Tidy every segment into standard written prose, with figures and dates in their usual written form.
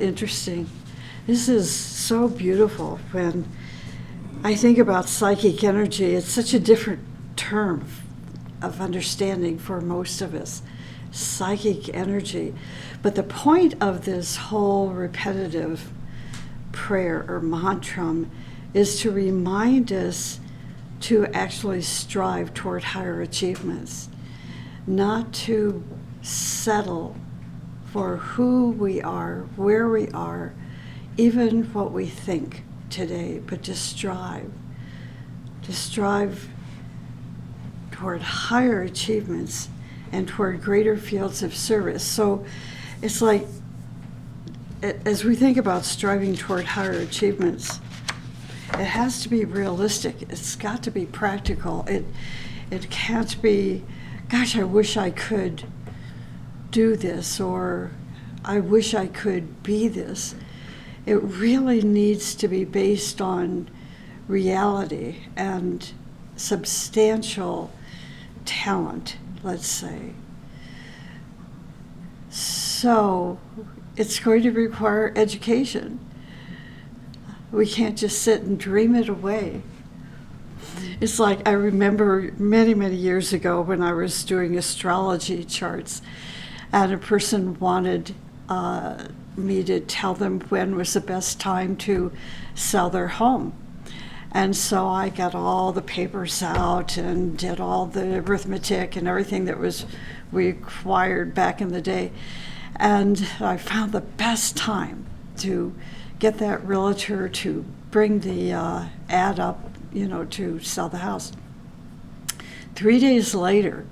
that interesting? This is so beautiful. When I think about psychic energy, it's such a different term of understanding for most of us. Psychic energy. But the point of this whole repetitive prayer or mantra is to remind us to actually strive toward higher achievements, not to settle for who we are, where we are, even what we think today, but to strive toward higher achievements and toward greater fields of service. So it's like, as we think about striving toward higher achievements, it has to be realistic. It's got to be practical. It can't be, gosh, I wish I could do this, or I wish I could be this. It really needs to be based on reality and substantial talent, let's say. So it's going to require education. We can't just sit and dream it away. It's like, I remember many, many years ago when I was doing astrology charts, and a person wanted me to tell them when was the best time to sell their home. And so I got all the papers out and did all the arithmetic and everything that was required back in the day. And I found the best time to get that realtor to bring the ad up, to sell the house. 3 days later,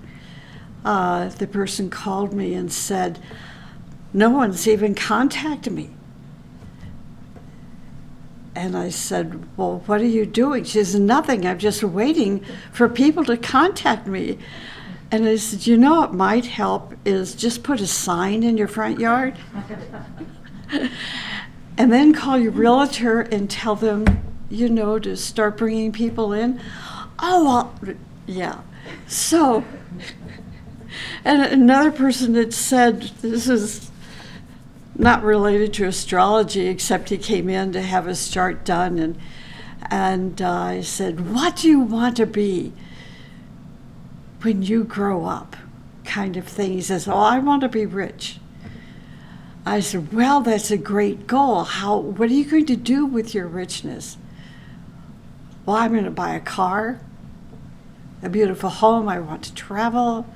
the person called me and said, no one's even contacted me. And I said, well, what are you doing? She said, nothing. I'm just waiting for people to contact me. And I said, what might help is just put a sign in your front yard and then call your realtor and tell them, to start bringing people in. Oh, well, yeah. So, and another person had said, this is not related to astrology, except he came in to have his chart done, and I said, what do you want to be when you grow up, kind of thing. He says, I want to be rich. I said, well, that's a great goal. What are you going to do with your richness? Well, I'm going to buy a car, a beautiful home. I want to travel.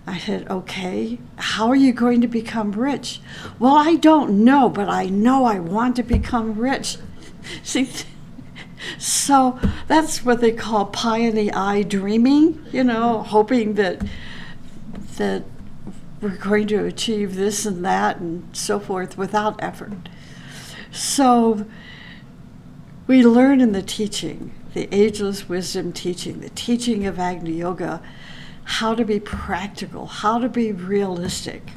I said, okay, how are you going to become rich? Well, I don't know, but I know I want to become rich. See, so that's what they call pie in the eye dreaming, hoping that we're going to achieve this and that and so forth without effort. So we learn in the teaching, the ageless wisdom teaching, the teaching of Agni Yoga, how to be practical, how to be realistic.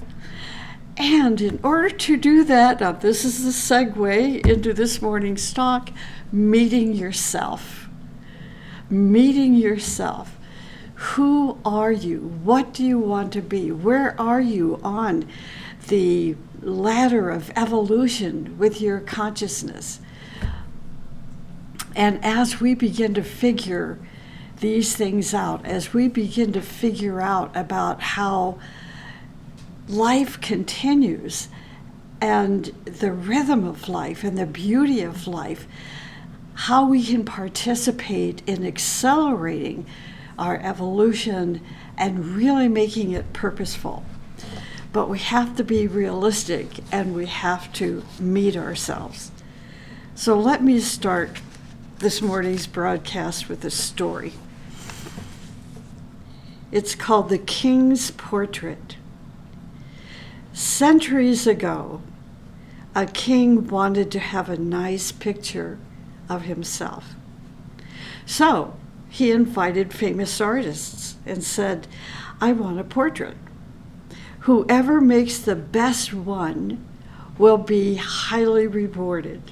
And in order to do that, now this is the segue into this morning's talk, meeting yourself. Meeting yourself. Who are you? What do you want to be? Where are you on the ladder of evolution with your consciousness? And as we begin to figure these things out, as we begin to figure out about how life continues and the rhythm of life and the beauty of life, how we can participate in accelerating our evolution and really making it purposeful. But we have to be realistic and we have to meet ourselves. So let me start this morning's broadcast with a story. It's called The King's Portrait. Centuries ago, a king wanted to have a nice picture of himself. So he invited famous artists and said, I want a portrait. Whoever makes the best one will be highly rewarded.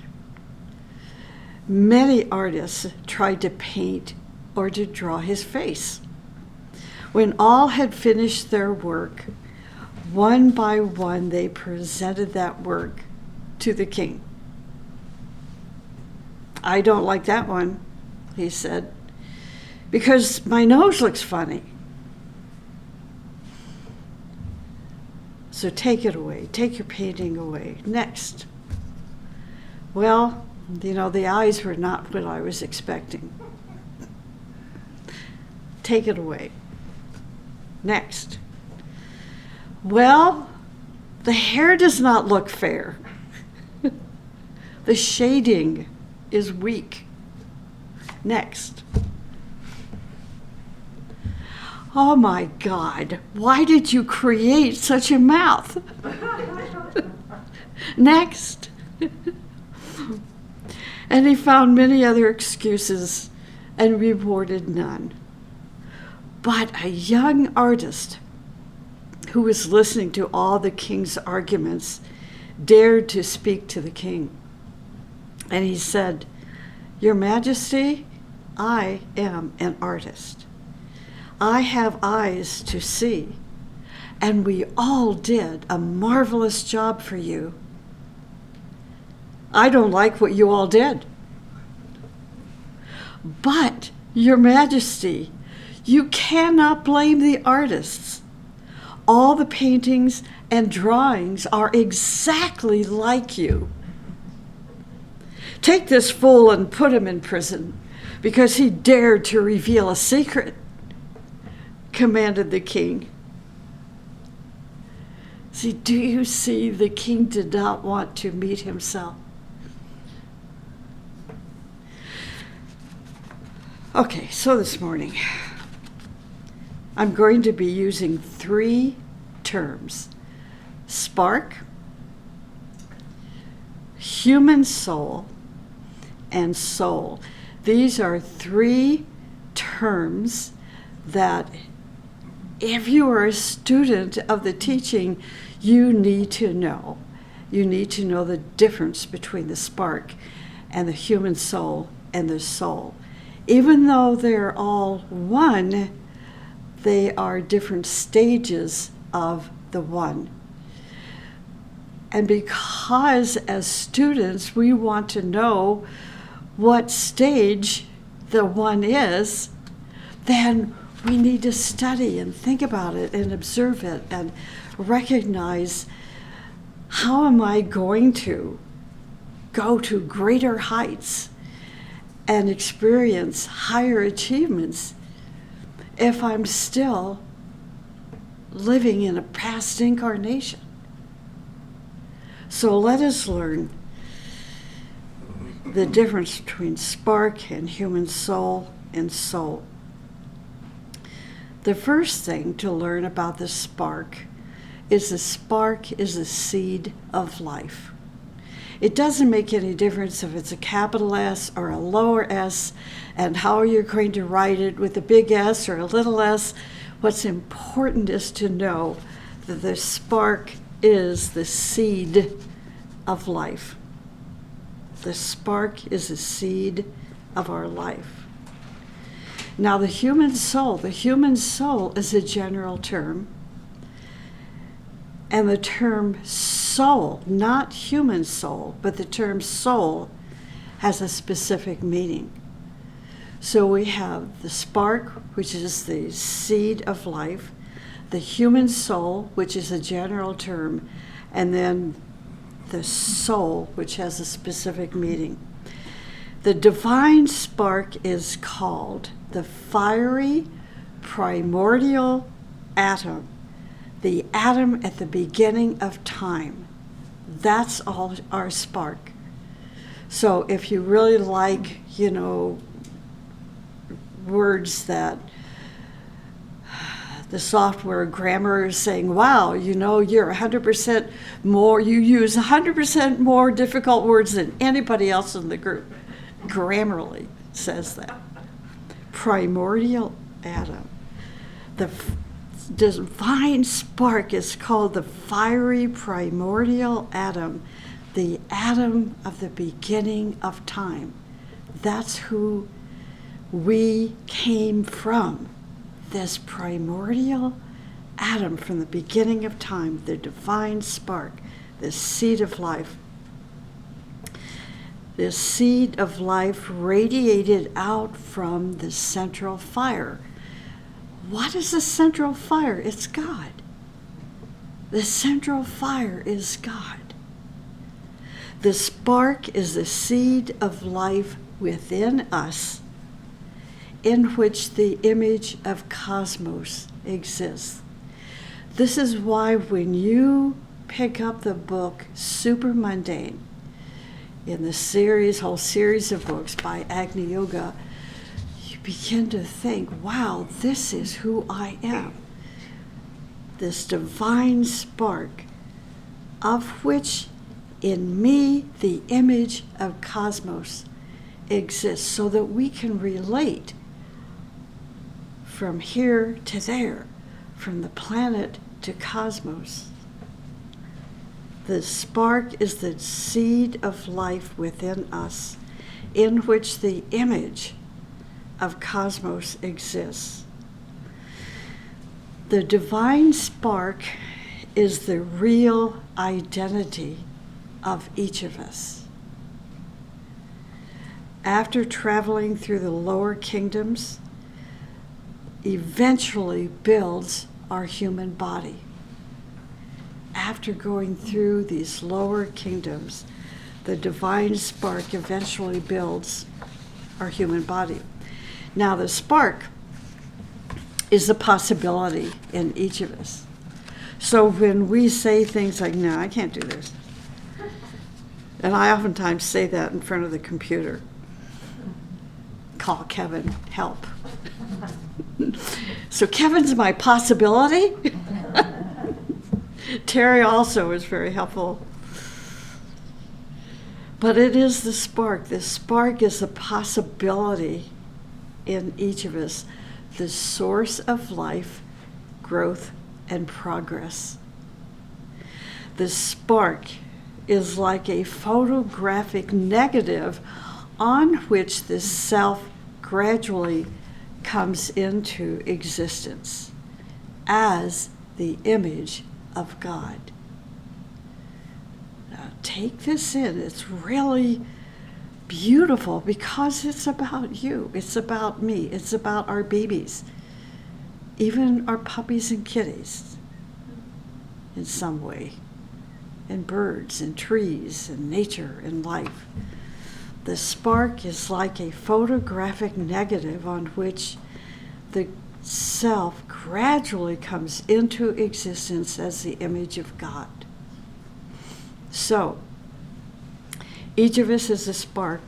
Many artists tried to paint or to draw his face. When all had finished their work, one by one they presented that work to the king. I don't like that one, he said, because my nose looks funny. So take it away. Take your painting away. Next. Well, the eyes were not what I was expecting. Take it away. Next. Well, the hair does not look fair. The shading is weak. Next. Oh my God, why did you create such a mouth? Next. And he found many other excuses and rewarded none. But a young artist who was listening to all the king's arguments dared to speak to the king. And he said, "Your Majesty, I am an artist. I have eyes to see, and we all did a marvelous job for you. I don't like what you all did. But, Your Majesty, you cannot blame the artists. All the paintings and drawings are exactly like you. Take this fool and put him in prison because he dared to reveal a secret," commanded the king. See, do you see, the king did not want to meet himself. Okay, so this morning, I'm going to be using 3 terms: spark, human soul, and soul. These are 3 terms that, if you are a student of the teaching, you need to know. You need to know the difference between the spark and the human soul and the soul. Even though they're all one, they are different stages of the one. And because as students we want to know what stage the one is, then we need to study and think about it and observe it and recognize, how am I going to go to greater heights and experience higher achievements if I'm still living in a past incarnation? So let us learn the difference between spark and human soul and soul. The first thing to learn about the spark is the spark is a seed of life. It doesn't make any difference if it's a capital S or a lower s, and how you're going to write it, with a big S or a little s. What's important is to know that the spark is the seed of life. The spark is a seed of our life. Now the human soul is a general term. And the term soul, not human soul, but the term soul has a specific meaning. So we have the spark, which is the seed of life, the human soul, which is a general term, and then the soul, which has a specific meaning. The divine spark is called the fiery primordial atom, the atom at the beginning of time. That's all our spark. So if you really like, words that the software grammar is saying, wow, you're 100% more, you use 100% more difficult words than anybody else in the group. Grammarly says that. Primordial atom. The divine spark is called the fiery primordial atom, the atom of the beginning of time. That's who we came from, this primordial atom from the beginning of time, the divine spark, the seed of life. This seed of life radiated out from the central fire. What is the central fire? It's God. The central fire is God. The spark is the seed of life within us, in which the image of cosmos exists. This is why when you pick up the book Super Mundane, in the whole series of books by Agni Yoga, you begin to think, wow, this is who I am. This divine spark, of which in me the image of cosmos exists, so that we can relate from here to there, from the planet to cosmos. The spark is the seed of life within us, in which the image of cosmos exists. The divine spark is the real identity of each of us. After traveling through the lower kingdoms, eventually builds our human body. After going through these lower kingdoms, the divine spark eventually builds our human body. Now, the spark is a possibility in each of us. So when we say things like, no, I can't do this, and I oftentimes say that in front of the computer, call Kevin, help. So Kevin's my possibility. Terry also is very helpful. But it is the spark. The spark is a possibility in each of us, the source of life, growth, and progress. The spark is like a photographic negative on which the self gradually comes into existence as the image of God. Now, take this in. It's really beautiful because it's about you. It's about me. It's about our babies, even our puppies and kitties in some way, and birds and trees and nature and life. The spark is like a photographic negative on which the self gradually comes into existence as the image of God. So, each of us is a spark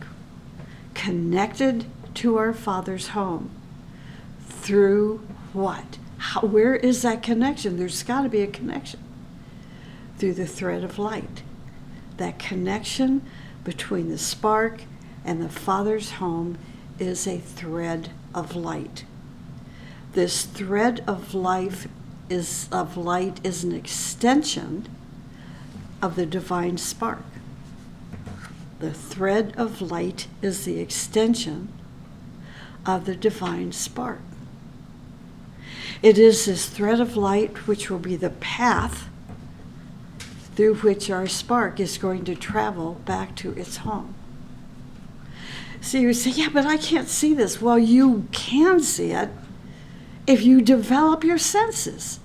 connected to our Father's home through what? Where is that connection? There's got to be a connection. Through the thread of light. That connection between the spark and the Father's home is a thread of light. This thread of light is an extension of the divine spark. The thread of light is the extension of the divine spark. It is this thread of light which will be the path through which our spark is going to travel back to its home. So you say, yeah, but I can't see this. Well, you can see it if you develop your senses.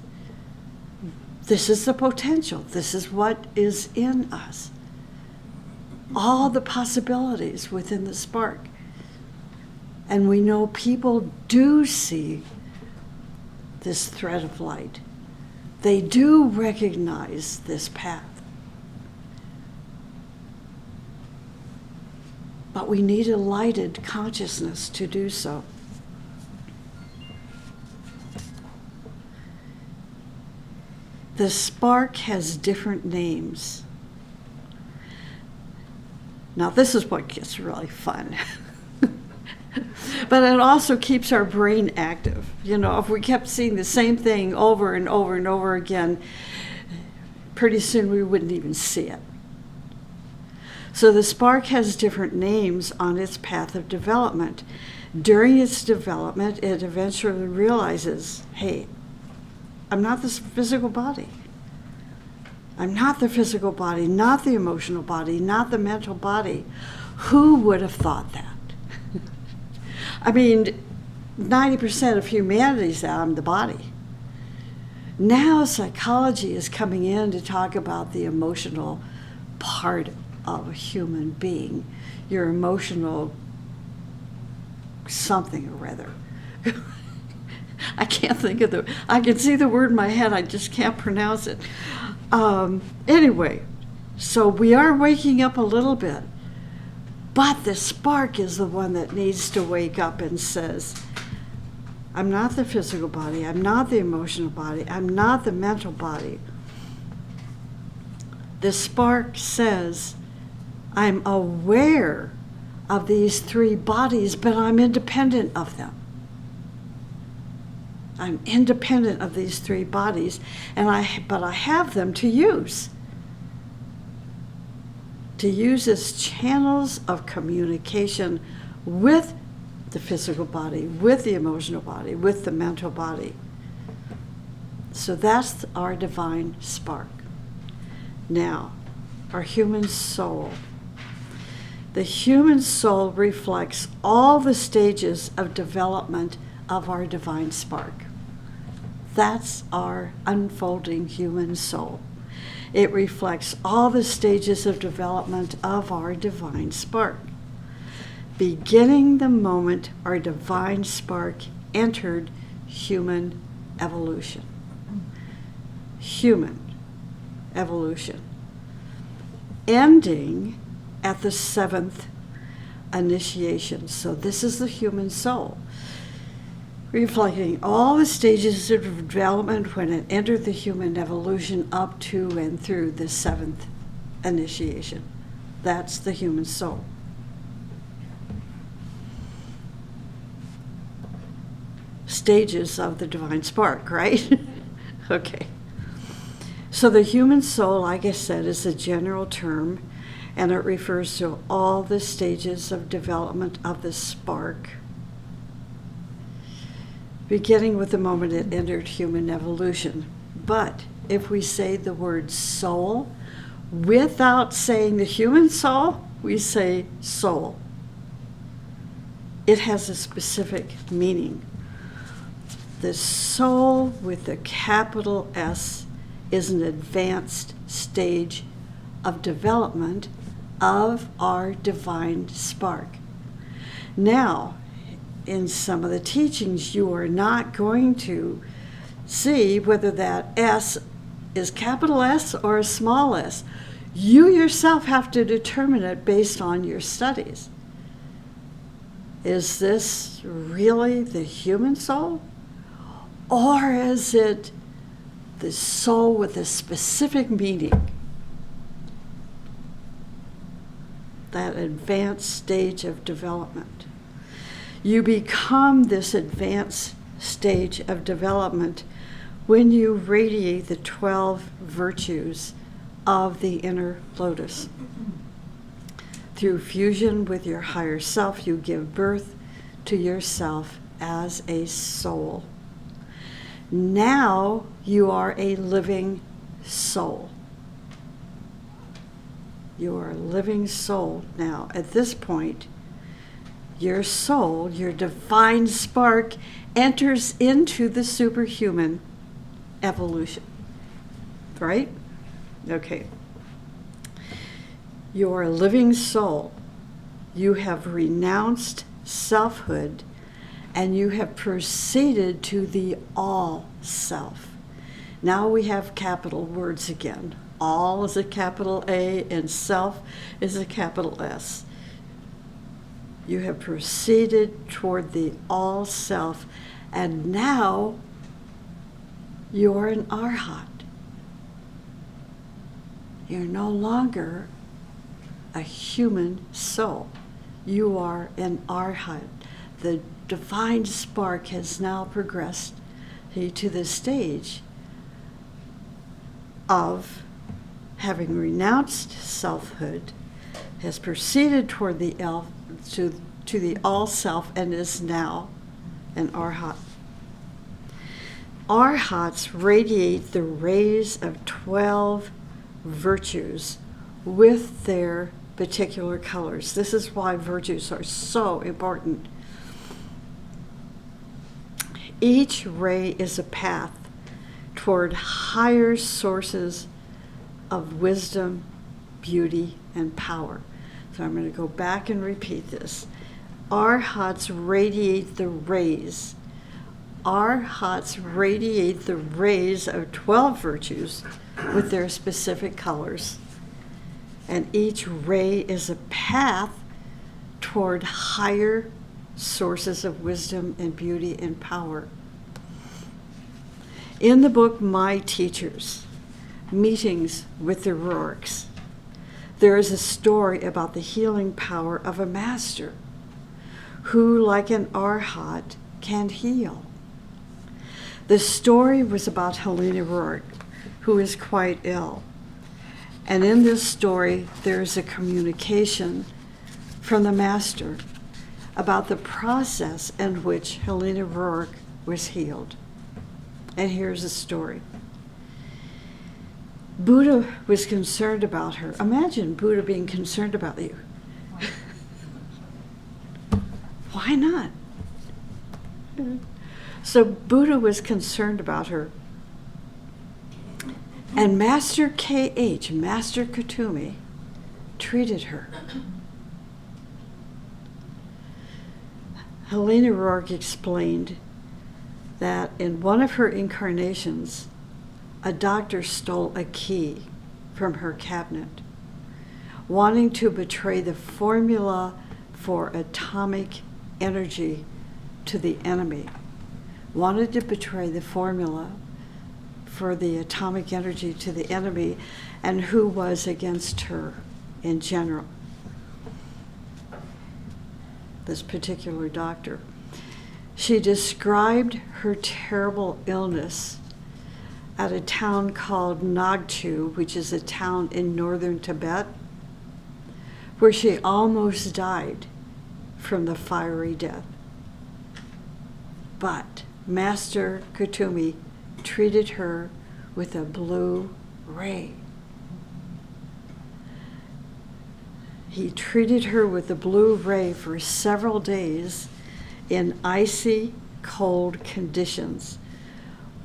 This is the potential. This is what is in us. All the possibilities within the spark. And we know people do see this thread of light. They do recognize this path. But we need a lighted consciousness to do so. The spark has different names. Now, this is what gets really fun. But it also keeps our brain active. You know, if we kept seeing the same thing over and over and over again, pretty soon we wouldn't even see it. So the spark has different names on its path of development. During its development, it eventually realizes, hey, I'm not this physical body. I'm not the physical body, not the emotional body, not the mental body. Who would have thought that? I mean, 90% of humanity is out in the body. Now psychology is coming in to talk about the emotional part of a human being, your emotional something or other. I can't think of I can see the word in my head, I just can't pronounce it. Anyway, so we are waking up a little bit, but the spark is the one that needs to wake up and says, I'm not the physical body, I'm not the emotional body, I'm not the mental body. The spark says, I'm aware of these three bodies, but I'm independent of them. I'm independent of these three bodies, but I have them to use. To use as channels of communication with the physical body, with the emotional body, with the mental body. So that's our divine spark. Now, our human soul. The human soul reflects all the stages of development of our divine spark. That's our unfolding human soul. It reflects all the stages of development of our divine spark, beginning the moment our divine spark entered human evolution. Human evolution. Ending at the seventh initiation. So this is the human soul, reflecting all the stages of development when it entered the human evolution up to and through the seventh initiation. That's the human soul. Stages of the divine spark, right? Okay. So the human soul, like I said, is a general term, and it refers to all the stages of development of the spark, beginning with the moment it entered human evolution. But if we say the word soul without saying the human soul, we say soul. It has a specific meaning. The soul with a capital S is an advanced stage of development of our divine spark. Now, in some of the teachings, you are not going to see whether that S is capital S or a small s. You yourself have to determine it based on your studies. Is this really the human soul? Or is it the soul with a specific meaning? That advanced stage of development. You become this advanced stage of development when you radiate the 12 virtues of the inner lotus. Through fusion with your higher self, you give birth to yourself as a soul. Now you are a living soul. You are a living soul now. At this point, your soul, your divine spark, enters into the superhuman evolution. Right? Okay. You are a living soul. You have renounced selfhood, and you have proceeded to the all self. Now we have capital words again. All is a capital A and self is a capital S. You have proceeded toward the all self, and now you're an arhat. You're no longer a human soul. You are an arhat. The divine spark has now progressed to the stage of having renounced selfhood, has proceeded toward the to the all self, and is now an arhat. Arhats radiate the rays of 12 virtues with their particular colors. This is why virtues are so important. Each ray is a path toward higher sources of wisdom, beauty, and power. So I'm going to go back and repeat this. Arhats radiate the rays. Arhats radiate the rays of 12 virtues with their specific colors. And each ray is a path toward higher sources of wisdom and beauty and power. In the book My Teachers, Meetings with the Rourkes, there is a story about the healing power of a master who, like an arhat, can heal. The story was about Helena Rourke, who is quite ill. And in this story, there is a communication from the master about the process in which Helena Rourke was healed. And here's the story. Buddha was concerned about her. Imagine Buddha being concerned about you. Why not? So Buddha was concerned about her. And Master K.H., Master Kutumi, treated her. Helena Rourke explained that in one of her incarnations, a doctor stole a key from her cabinet, wanting to betray the formula for atomic energy to the enemy. Wanted to betray the formula for the atomic energy to the enemy, and who was against her in general. This particular doctor. She described her terrible illness at a town called Nagchu, which is a town in northern Tibet, where she almost died from the fiery death. But Master Kutumi treated her with a blue ray. He treated her with a blue ray for several days in icy, cold conditions,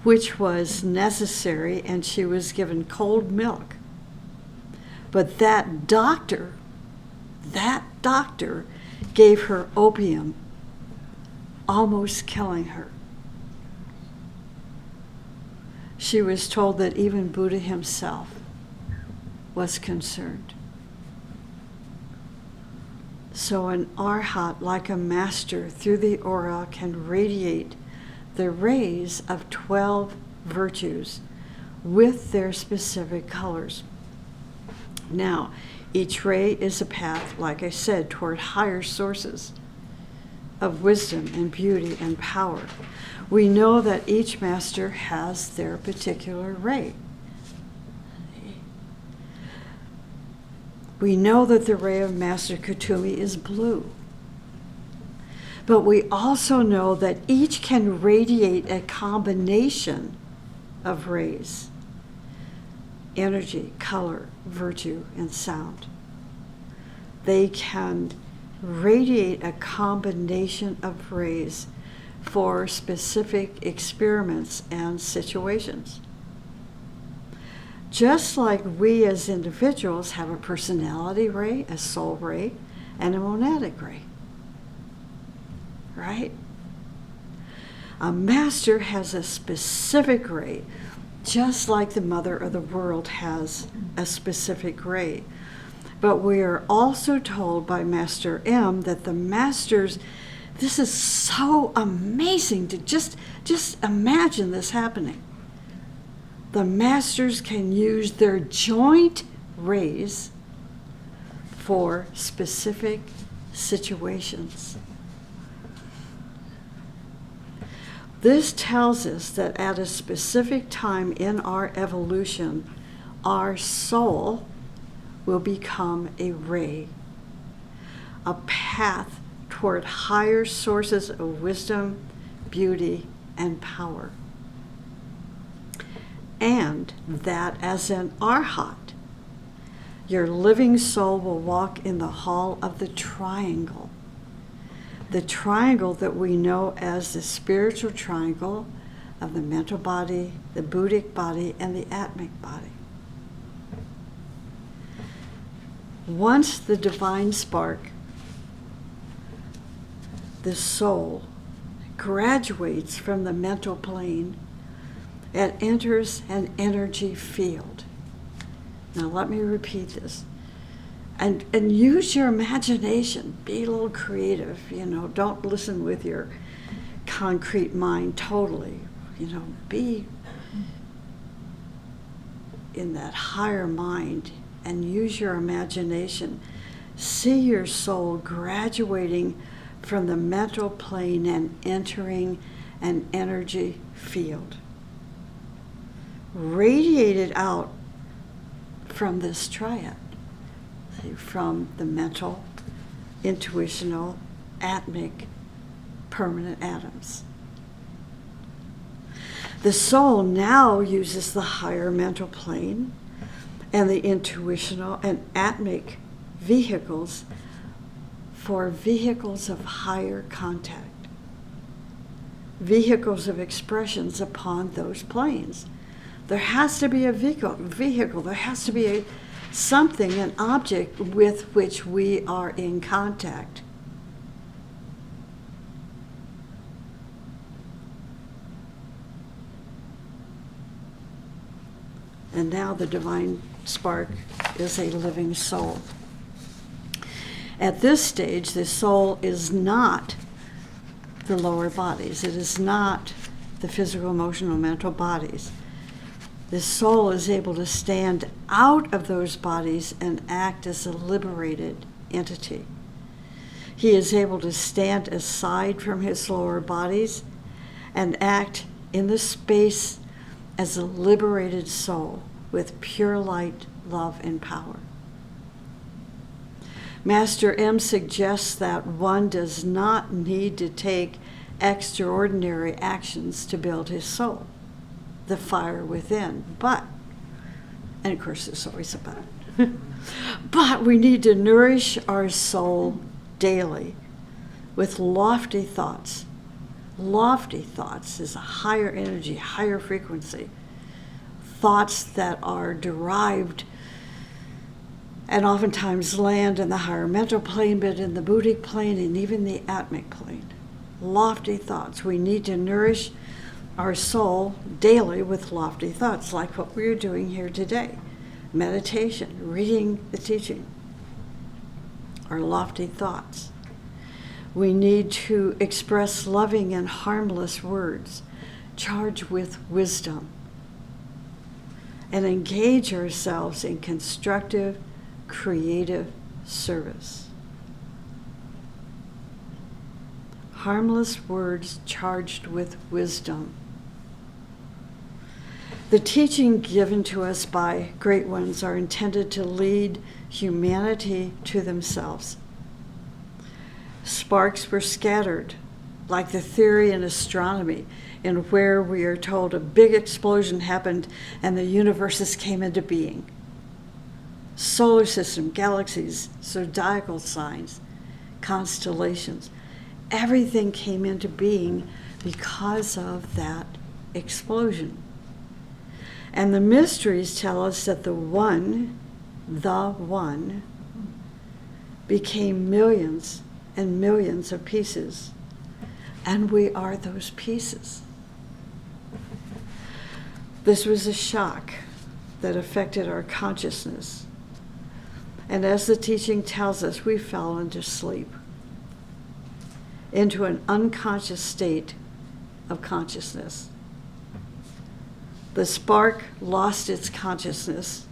which was necessary, and she was given cold milk. But that doctor gave her opium, almost killing her. She was told that even Buddha himself was concerned. So an arhat, like a master, through the aura can radiate the rays of 12 virtues with their specific colors. Now, each ray is a path, like I said, toward higher sources of wisdom and beauty and power. We know that each master has their particular ray. We know that the ray of Master Kutumi is blue. But we also know that each can radiate a combination of rays: energy, color, virtue, and sound. They can radiate a combination of rays for specific experiments and situations. Just like we as individuals have a personality ray, a soul ray, and a monadic ray. Right? A master has a specific ray, just like the mother of the world has a specific ray. But we are also told by Master M that the masters, this is so amazing to just imagine this happening. The masters can use their joint rays for specific situations. This tells us that at a specific time in our evolution, our soul will become a ray, a path toward higher sources of wisdom, beauty, and power. And that as an arhat, Your living soul will walk in the hall of the triangle. The triangle that we know as the spiritual triangle of the mental body, the Buddhic body, and the Atmic body. Once the divine spark, the soul, graduates from the mental plane and enters an energy field. Now let me repeat this. And use your imagination. Be a little creative, Don't listen with your concrete mind totally. Be in that higher mind and use your imagination. See your soul graduating from the mental plane and entering an energy field. Radiated out from this triad. From the mental, intuitional, atmic, permanent atoms. The soul now uses the higher mental plane and the intuitional and atmic vehicles for vehicles of higher contact, vehicles of expressions upon those planes. There has to be a vehicle. There has to be something, an object with which we are in contact. And now the divine spark is a living soul. At this stage, the soul is not the lower bodies. It is not the physical, emotional, mental bodies. The soul is able to stand out of those bodies and act as a liberated entity. He is able to stand aside from his lower bodies and act in the space as a liberated soul with pure light, love, and power. Master M suggests that one does not need to take extraordinary actions to build his soul, the fire within. But, and of course there's always a but, but we need to nourish our soul daily with lofty thoughts. Lofty thoughts is a higher energy, higher frequency. Thoughts that are derived and oftentimes land in the higher mental plane, but in the Buddhic plane and even the Atmic plane. Lofty thoughts. We need to nourish our soul daily with lofty thoughts, like what we are doing here today. Meditation, reading the teaching, are lofty thoughts. We need to express loving and harmless words, charged with wisdom, and engage ourselves in constructive, creative service. Harmless words charged with wisdom. The teaching given to us by great ones are intended to lead humanity to themselves. Sparks were scattered, like the theory in astronomy, in where we are told a big explosion happened and the universes came into being. Solar system, galaxies, zodiacal signs, constellations, everything came into being because of that explosion. And the mysteries tell us that the one became millions and millions of pieces, and we are those pieces. This was a shock that affected our consciousness. And as the teaching tells us, we fell into sleep, into an unconscious state of consciousness. The spark lost its consciousness.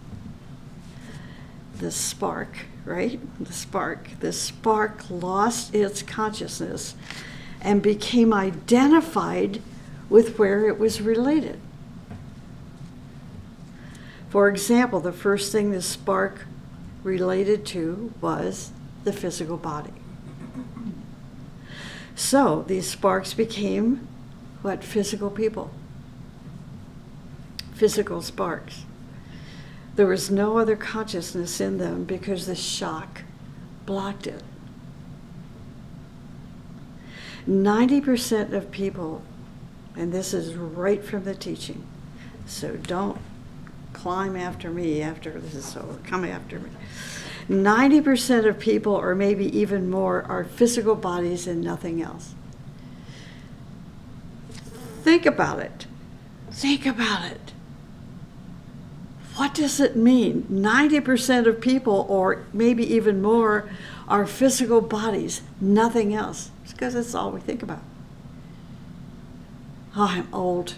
The spark, right? The spark lost its consciousness and became identified with where it was related. For example, the first thing the spark related to was the physical body. So these sparks became what? Physical people. Physical sparks. There was no other consciousness in them because the shock blocked it. 90% of people, and this is right from the teaching, so don't climb after me after this is over, come after me. 90% of people, or maybe even more, are physical bodies and nothing else. Think about it. Think about it. What does it mean? 90% of people, or maybe even more, are physical bodies, nothing else. It's because that's all we think about. Oh, I'm old.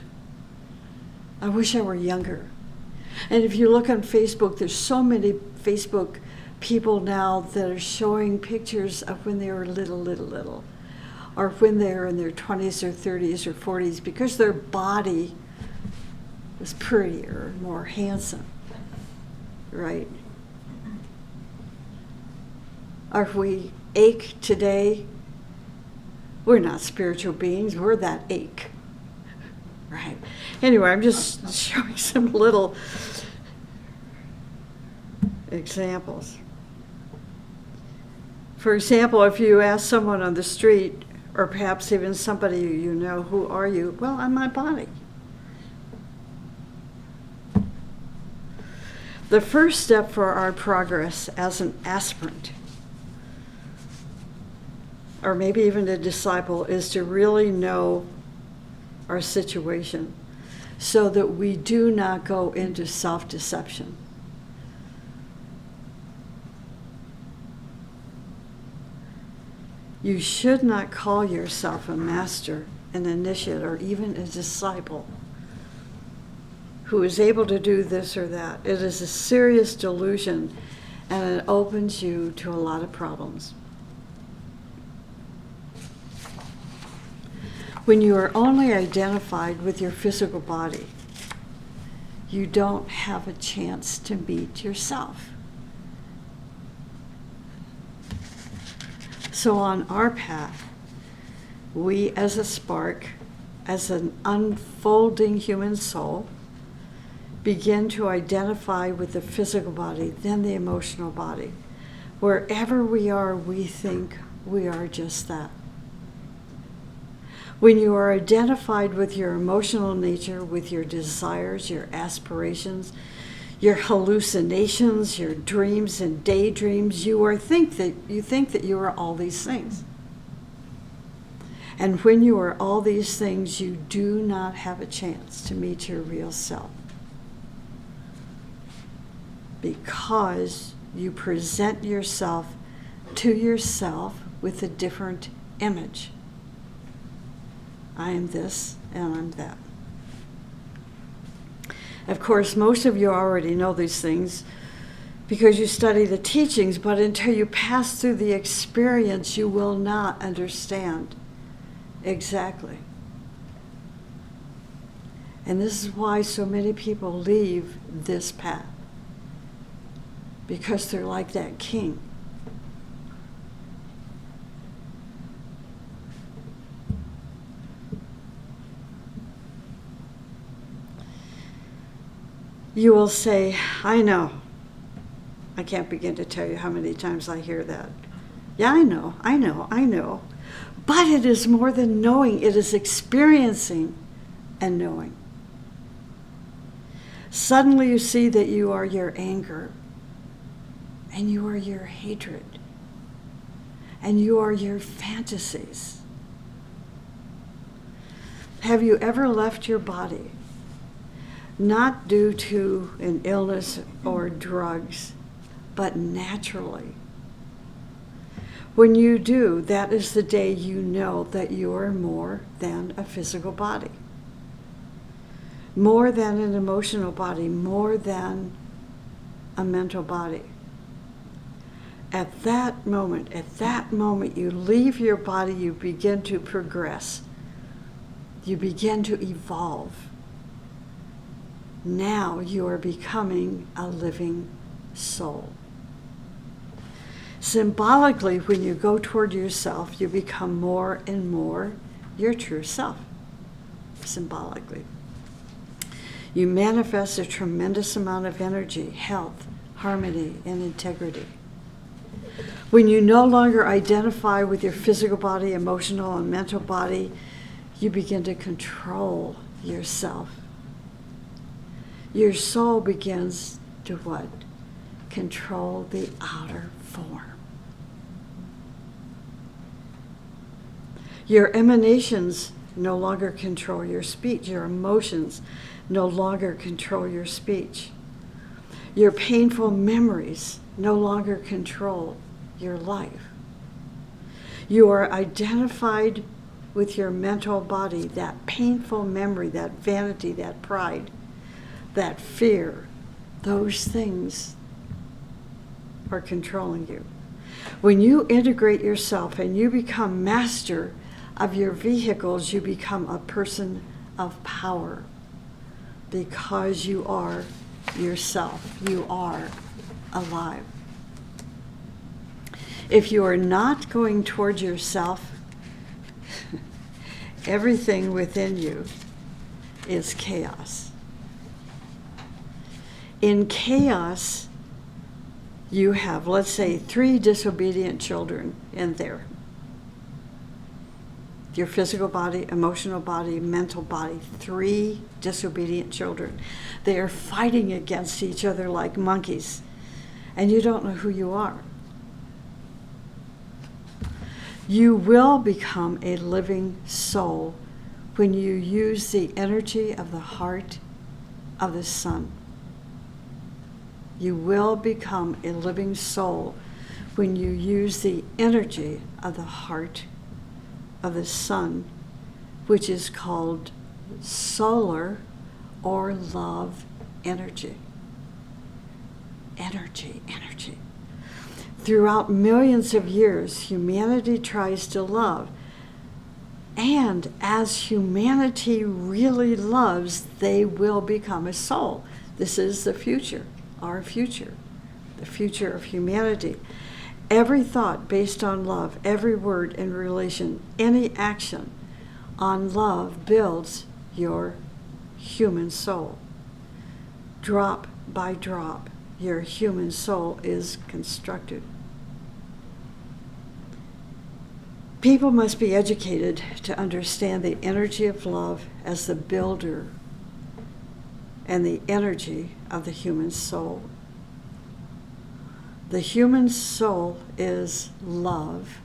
I wish I were younger. And if you look on Facebook, there's so many Facebook people now that are showing pictures of when they were little, or when they were in their 20s or 30s or 40s, because their body was prettier, more handsome, right? Or if we ache today, we're not spiritual beings, we're that ache, right? Anyway, I'm just showing some little examples. For example, if you ask someone on the street, or perhaps even somebody you know, who are you? Well, I'm my body. The first step for our progress as an aspirant, or maybe even a disciple, is to really know our situation so that we do not go into self-deception. You should not call yourself a master, an initiate, or even a disciple who is able to do this or that. It is a serious delusion, and it opens you to a lot of problems. When you are only identified with your physical body, you don't have a chance to meet yourself. So on our path, we as a spark, as an unfolding human soul, begin to identify with the physical body, then the emotional body. Wherever we are, we think we are just that. When you are identified with your emotional nature, with your desires, your aspirations, your hallucinations, your dreams and daydreams, you think that you are all these things. And when you are all these things, you do not have a chance to meet your real self, because you present yourself to yourself with a different image. I am this and I'm that. Of course, most of you already know these things because you study the teachings, but until you pass through the experience, you will not understand exactly. And this is why so many people leave this path, because they're like that king. You will say, I know. I can't begin to tell you how many times I hear that. Yeah, I know. But it is more than knowing, it is experiencing and knowing. Suddenly you see that you are your anger, and you are your hatred, and you are your fantasies. Have you ever left your body? Not due to an illness or drugs, but naturally. When you do, that is the day you know that you are more than a physical body, more than an emotional body, more than a mental body. At that moment, you leave your body, you begin to progress. You begin to evolve. Now you are becoming a living soul. Symbolically, when you go toward yourself, you become more and more your true self, symbolically. You manifest a tremendous amount of energy, health, harmony, and integrity. When you no longer identify with your physical body, emotional, and mental body, you begin to control yourself. Your soul begins to what? Control the outer form. Your emanations no longer control your speech. Your emotions no longer control your speech. Your painful memories no longer control your life. You are identified with your mental body, that painful memory, that vanity, that pride, that fear. Those things are controlling you. When you integrate yourself and you become master of your vehicles, you become a person of power because you are yourself. You are alive. If you are not going towards yourself, everything within you is chaos. In chaos, you have, let's say, 3 disobedient children in there. Your physical body, emotional body, mental body, 3 disobedient children. They are fighting against each other like monkeys, and you don't know who you are. You will become a living soul when you use the energy of the heart of the sun. You will become a living soul when you use the energy of the heart of the sun, which is called solar or love energy. Energy. Throughout millions of years, humanity tries to love. And as humanity really loves, they will become a soul. This is the future, our future, the future of humanity. Every thought based on love, every word in relation, any action on love builds your human soul. Drop by drop, your human soul is constructed. People must be educated to understand the energy of love as the builder and the energy of the human soul. The human soul is love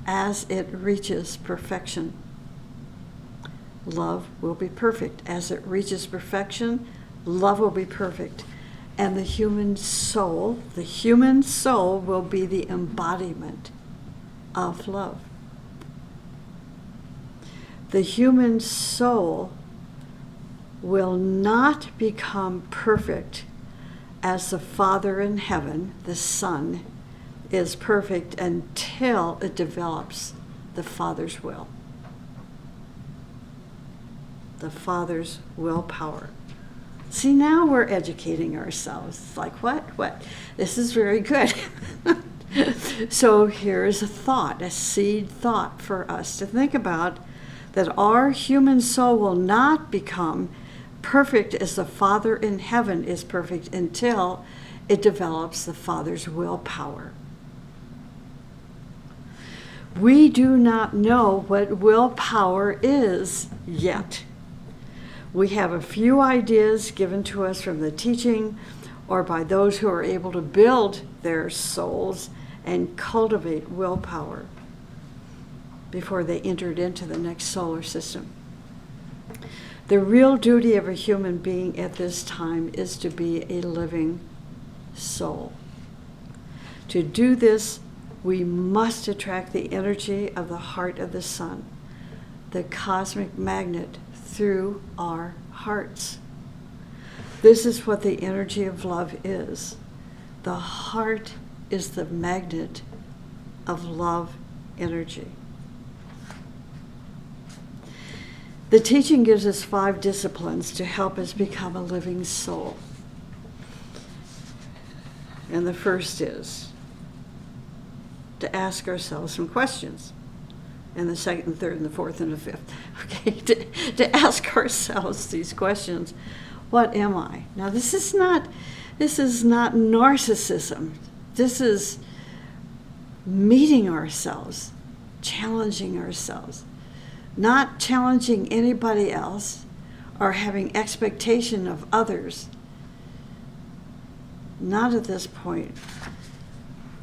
as it reaches perfection. Love will be perfect. As it reaches perfection, love will be perfect. And the human soul will be the embodiment of love. The human soul will not become perfect as the Father in heaven, the Son, is perfect until it develops the Father's will. The Father's willpower. See, now we're educating ourselves. It's like, what? This is very good. So here's a thought, a seed thought for us to think about, that our human soul will not become perfect as the Father in heaven is perfect until it develops the Father's willpower. We do not know what willpower is yet. We have a few ideas given to us from the teaching or by those who are able to build their souls and cultivate willpower before they entered into the next solar system. The real duty of a human being at this time is to be a living soul. To do this, we must attract the energy of the heart of the sun, the cosmic magnet, through our hearts. This is what the energy of love is. The heart is the magnet of love energy. The teaching gives us 5 disciplines to help us become a living soul. And the first is to ask ourselves some questions. And the second, and third, and the fourth, and the fifth. Okay, to ask ourselves these questions. What am I? Now, this is not narcissism. This is meeting ourselves, challenging ourselves, not challenging anybody else or having expectation of others. Not at this point.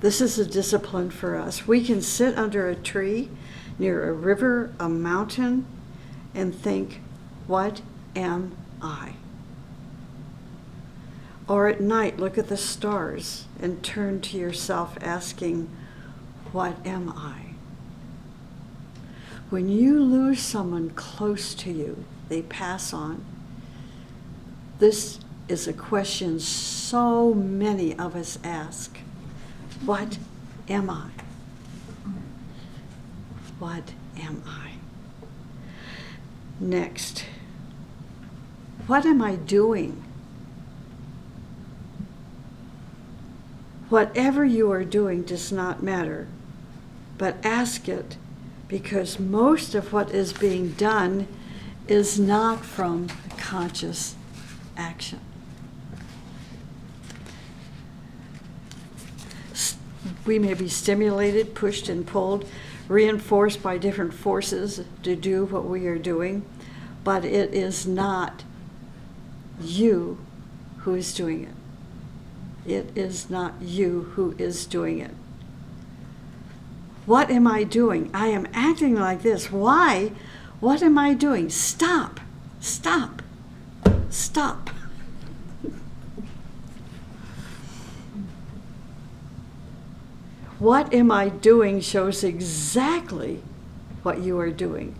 This is a discipline for us. We can sit under a tree, near a river, a mountain, and think, what am I? Or at night, look at the stars and turn to yourself asking, what am I? When you lose someone close to you, they pass on. This is a question so many of us ask. What am I? What am I? Next, what am I doing? Whatever you are doing does not matter, but ask it, because most of what is being done is not from conscious action. We may be stimulated, pushed and pulled, reinforced by different forces to do what we are doing, but it is not you who is doing it. It is not you who is doing it. What am I doing? I am acting like this. Why? What am I doing? Stop. Stop. Stop. What am I doing shows exactly what you are doing.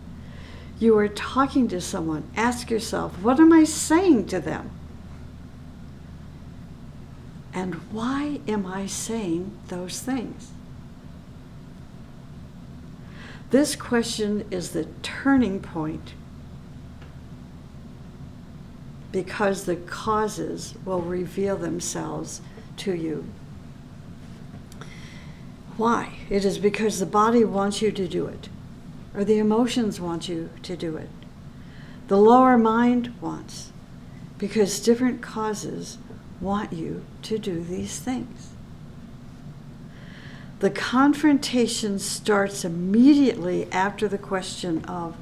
You are talking to someone. Ask yourself, what am I saying to them? And why am I saying those things? This question is the turning point, because the causes will reveal themselves to you. Why? It is because the body wants you to do it, or the emotions want you to do it. The lower mind wants, because different causes want you to do these things. The confrontation starts immediately after the question of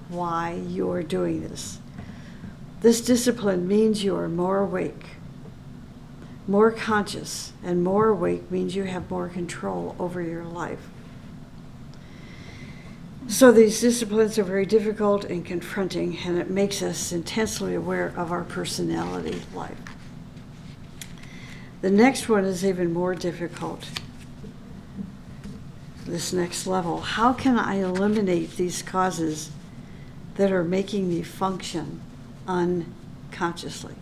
why you are doing this. This discipline means you are more awake, more conscious, and more awake means you have more control over your life. So these disciplines are very difficult and confronting, and it makes us intensely aware of our personality life. The next one is even more difficult. This next level. How can I eliminate these causes that are making me function unconsciously?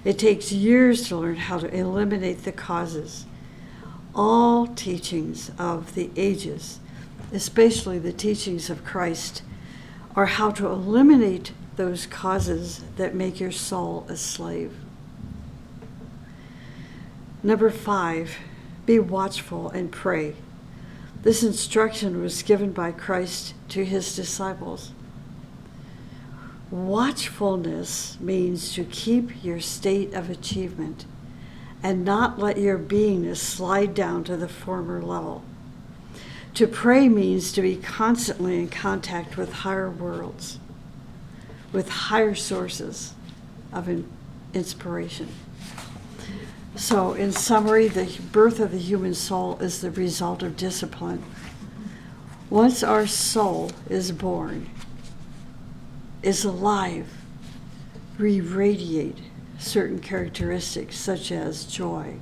It takes years to learn how to eliminate the causes. All teachings of the ages, especially the teachings of Christ, are how to eliminate those causes that make your soul a slave. Number 5, be watchful and pray. This instruction was given by Christ to his disciples. Watchfulness means to keep your state of achievement and not let your beingness slide down to the former level. To pray means to be constantly in contact with higher worlds, with higher sources of inspiration. So, in summary, the birth of the human soul is the result of discipline. Once our soul is born, is alive, we radiate certain characteristics such as joy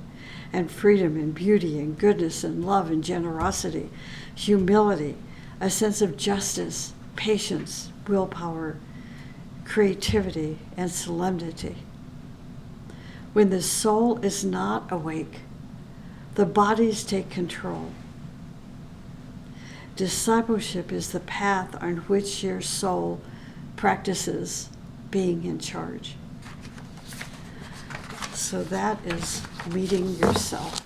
and freedom and beauty and goodness and love and generosity, humility, a sense of justice, patience, willpower, creativity, and solemnity. When the soul is not awake, the bodies take control. Discipleship is the path on which your soul practices being in charge. So that is meeting yourself.